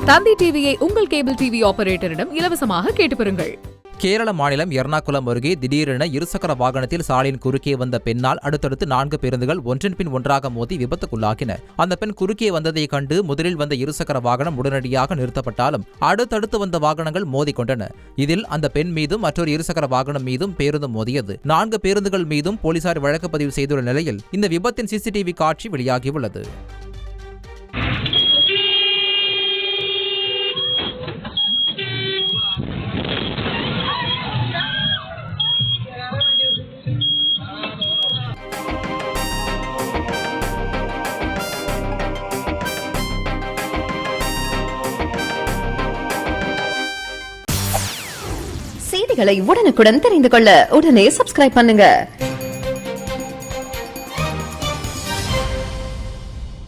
தந்தி டிவியை உங்கள் cable TV ஆபரேட்டரிடம் இலவசமாக கேட்டு பெறுங்கள். கேரள மாநிலம் எர்ணாகுளம் அருகே திடீரென இருசக்கர வாகனத்தில் சாலையின் குறுக்கே வந்த பெண்ணால் அடுத்தடுத்து 4 பேருந்துகள் ஒன்றன் பின் ஒன்றாக மோதி விபத்துக்குள்ளாகின. அந்த பெண் குறுக்கே வந்ததை கண்டு முதலில் வந்த இருசக்கர வாகனம் உடனடியாக நிறுத்தப்பட்டாலும் அடுத்தடுத்து வந்த வாகனங்கள் மோதிக்கொண்டன. இதில் அந்த பெண் மீதும் மற்றொரு இருசக்கர வாகனம் மீதும் பேருந்து மோதியது. 4 பேருந்துகள் மீதும் போலீசார் வழக்கு பதிவு செய்துள்ள நிலையில் இந்த விபத்தின் சிசிடிவி காட்சி வெளியாகியுள்ளது. செய்திகளை உடனுக்குடன் தெரிந்து கொள்ள உடனே சப்ஸ்கிரைப் பண்ணுங்க.